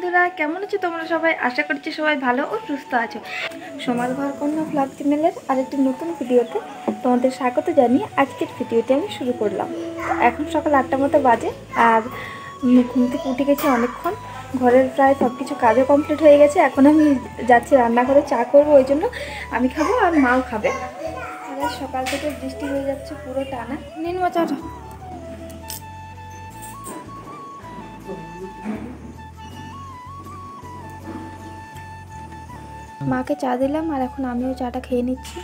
বন্ধুরা, কেমন আছো তোমরা সবাই? আশা করছি সবাই ভালো ও সুস্থ আছো। সমাজ ঘর কন্যা ব্লগ চ্যানেলের আরেকটি নতুন ভিডিওতে তোমাদের স্বাগত জানিয়ে আজকের ভিডিওটি আমি শুরু করলাম। এখন সকাল 8টার মতো বাজে আর ঘুম থেকে উঠে গেছি অনেকক্ষণ। ঘরের প্রায় সব কিছু কাজও কমপ্লিট হয়ে গেছে। এখন আমি যাচ্ছি রান্নাঘরে, চা করবো, ওই জন্য আমি খাবো আর মাও খাবে। আর সকাল থেকে বৃষ্টি হয়ে যাচ্ছে পুরো টানা। নিন চাটা। মাকে চা দিলাম আর এখন আমিও চাটা খেয়ে নিচ্ছি।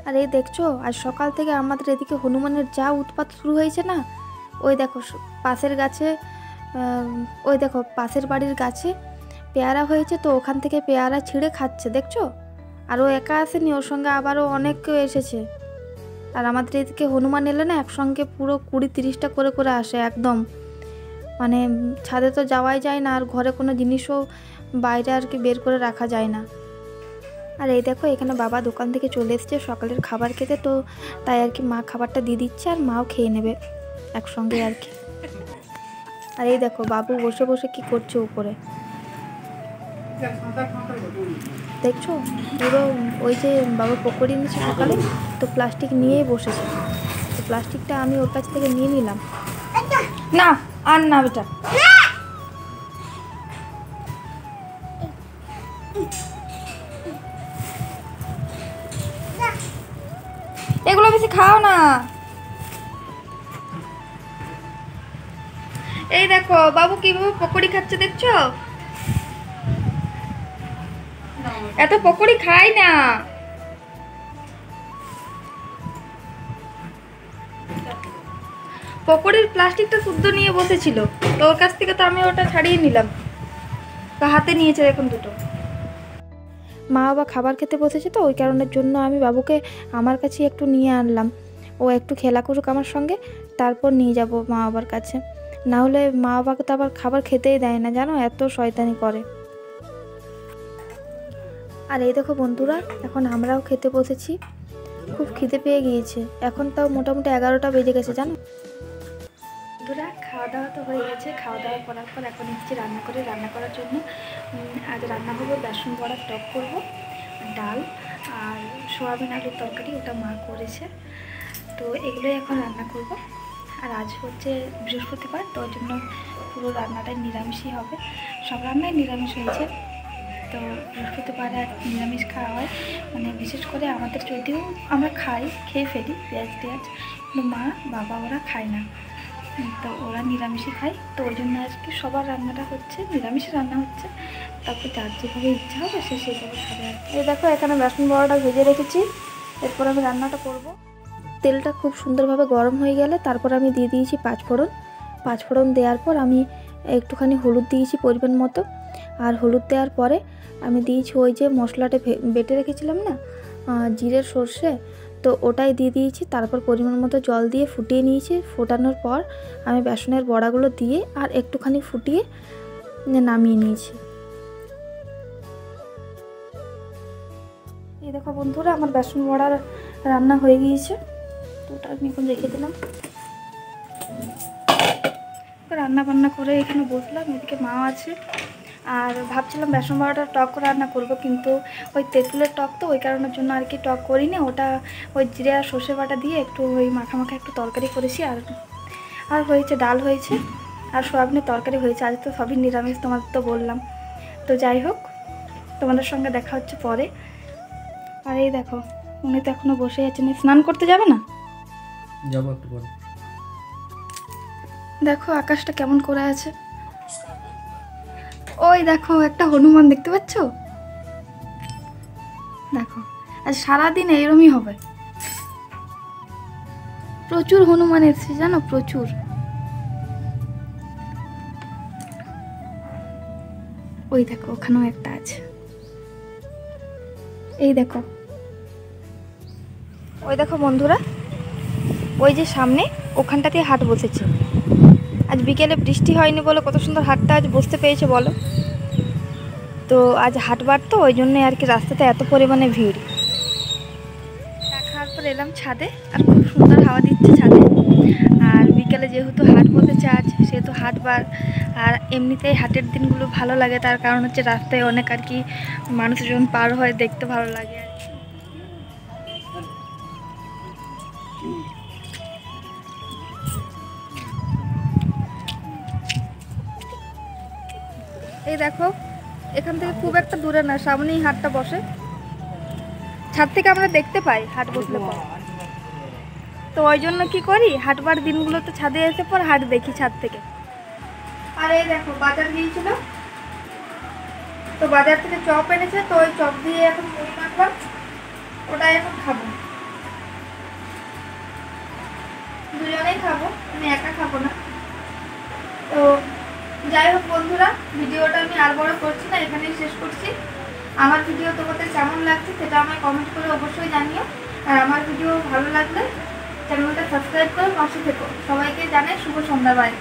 আর এই দেখছো, আজ সকাল থেকে আমাদের এদিকে হনুমানের যা উৎপাত শুরু হয়েছে না। ওই দেখো পাশের গাছে, ওই দেখো পাশের বাড়ির গাছে পেয়ারা হয়েছে, তো ওখান থেকে পেয়ারা ছিঁড়ে খাচ্ছে দেখছো। আর ও একা আসেনি, ওর সঙ্গে আবারও অনেক কেউ এসেছে। আর আমাদের এদিকে হনুমান এলে না একসঙ্গে পুরো 20-30টা করে করে আসে একদম। মানে ছাদে তো যাওয়াই যায় না, আর ঘরে কোনো জিনিসও বাইরে আর কি বের করে রাখা যায় না। আর এই দেখো এখানে বাবা দোকান থেকে চলে এসছে সকালের খাবার খেতে, তো তাই আর কি মা খাবারটা দিয়ে দিচ্ছে আর মাও খেয়ে নেবে একসঙ্গে আর কি। আর এই দেখো বাবু বসে বসে কি করছে উপরে, দেখছো পুরো। ওই যে বাবা পকোড়ি নিয়েছে সকালে, তো প্লাস্টিক নিয়েই বসেছে। তো প্লাস্টিকটা আমি ওর কাছ থেকে নিয়ে নিলাম। না আর না বেটা, এগুলো বেশি খাও না। এই দেখো বাবু কিভাবে পকোড়ি খাচ্ছে দেখছো। এত পকোড়ি খাই না। পকোড়ির প্লাস্টিকটা শুদ্ধ নিয়ে বসেছিল, তো ওর কাছ থেকে তো আমি ওটা ছাড়িয়ে নিলাম। তো হাতে নিয়েছে এখন দুটো। মা বাবা খাবার খেতে বসেছে, তো ওই কারণের জন্য আমি বাবুকে আমার কাছে একটু নিয়ে আনলাম। ও একটু খেলা করুক আমার সঙ্গে, তারপর নিয়ে যাব মা বাবার কাছে। না হলে মা বাবাকে তো আবার খাবার খেতেই দেয় না, জানো, এত শয়তানি করে। আর এই দেখো বন্ধুরা, এখন আমরাও খেতে বসেছি। খুব খিদে পেয়ে গিয়েছে, এখন তাও মোটামুটি 11টা বেজে গেছে জানো। বন্ধুরা খাওয়া দাওয়া তো হয়ে গেছে। খাওয়া দাওয়া করার পর এখন এসেছি রান্না করার জন্য। আজ রান্না করবো বেসন বড়ার টক করবো, ডাল আর সোয়াবিন আলুর তরকারি, ওটা মা করেছে। তো এগুলোই এখন রান্না করব। আর আজ হচ্ছে বৃহস্পতিবার, তো ওই জন্য পুরো রান্নাটাই নিরামিষই হবে। সব রান্নাই নিরামিষ হয়েছে। তো বৃহস্পতিবার আর নিরামিষ খাওয়া হয়, মানে বিশেষ করে আমাদের, যদিও আমরা খেয়ে ফেলি পেঁয়াজ টেয়াজ, কিন্তু মা বাবা ওরা খায় না, তো ওরা নিরামিষই খায়। তো ওই জন্য আজকে সবার রান্নাটা হচ্ছে নিরামিষ রান্না হচ্ছে। তারপর যার যেভাবে ইচ্ছা হবে সে সেভাবে খাবে আর কি। এই দেখো এখানে বেসন বড়াটা ভেজে রেখেছি, এরপর আমি রান্নাটা করব। তেলটা খুব সুন্দরভাবে গরম হয়ে গেলে তারপর আমি দিয়ে দিয়েছি পাঁচফোড়ন দেওয়ার পর আমি একটুখানি হলুদ দিয়েছি পরিমাণ মতো। আর হলুদ দেওয়ার পরে আমি দিয়েছি ওই যে মশলাটা বেটে রেখেছিলাম না, জিরের সর্ষে, তো ওটাই দিয়ে দিয়েছি। তারপর পরিমাণ মতো জল দিয়ে ফুটিয়ে নিয়েছি। ফোটানোর পর আমি বেসনের বড়াগুলো দিয়ে আর একটুখানি ফুটিয়ে নামিয়ে নিয়েছি। এই দেখো বন্ধুরা, আমার বেসন বড়ার রান্না হয়ে গিয়েছে, তো ওটা আমি এখন রেখে দিলাম। রান্না বান্না করে এখানে বসলাম, এদিকে মাও আছে। আর ভাবছিলাম বেসন বড়াটা টক রান্না করব, কিন্তু ওই তেঁতুলের টক, তো ওই কারণের জন্য আর কি টক করিনি। ওটা ওই জিরে আর সর্ষে বাটা দিয়ে একটু ওই মাখা একটু তরকারি করেছি। আর হয়েছে ডাল হয়েছে আর সোয়াবিনের তরকারি হয়েছে। আজ তো সবই নিরামিষ, তোমাদের তো বললাম। তো যাই হোক, তোমাদের সঙ্গে দেখা হচ্ছে পরে। আর এই দেখো উনি তো এখনো বসে আছেন, স্নান করতে যাবে না? যাবো একটু পরে। দেখো আকাশটা কেমন করে আছে। ওই দেখো একটা হনুমান দেখতে পাচ্ছ? দেখো আজ সারাদিন এইরকমই হবে। প্রচুর হনুমান এসেছে জানো, প্রচুর। ওই দেখো ওখানেও একটা আছে, এই দেখো। ওই দেখো বন্ধুরা, ওই যে সামনে ওখানটাতে হাট বসেছে। আজ বিকেলে বৃষ্টি হয়নি বলে কত সুন্দর হাটটা আজ বসতে পেয়েছে বলো। তো আজ হাটবার, তো ওই জন্যই আর কি রাস্তাতে এত পরিমাণে ভিড়। খাওয়ার পর এলাম ছাদে, আর খুব সুন্দর হাওয়া দিচ্ছে ছাদে। আর বিকেলে যেহেতু হাট বসেছে আজ, সেহেতু হাটবার, আর এমনিতেই হাটের দিনগুলো ভালো লাগে, তার কারণ হচ্ছে রাস্তায় অনেক আর কি মানুষজন পার হয়, দেখতে ভালো লাগে আর কি। এই দেখো, এখান থেকে খুব একটা দূরে না, সামনেই হাটটা বসে। ছাদ থেকে আমরা দেখতে পাই হাট বসলে পর, তো ওই জন্য কি করি, হাটবার দিনগুলো তো ছাদে এসে পর হাট দেখি ছাদ থেকে। আর এই দেখো বাজার গিয়েছিল, তো বাজার থেকে চপ এনেছে, তো ওই চপ দিয়ে এখন মুড়ি মাখলাম, ওটাই এখন খাবো, দুজনেই খাবো, আমি একা খাবো না। তো যাই হোক বন্ধুরা, ভিডিওটা আমি আর বড় করছি না, এখানেই শেষ করছি। আমার ভিডিও তোমাদের কেমন লাগছে সেটা আমায় কমেন্ট করে অবশ্যই জানিও। আর আমার ভিডিও ভালো লাগলে চ্যানেলটা সাবস্ক্রাইব করে পাশে থেকো। সবাইকে জানাই শুভ সন্ধ্যা, বাই।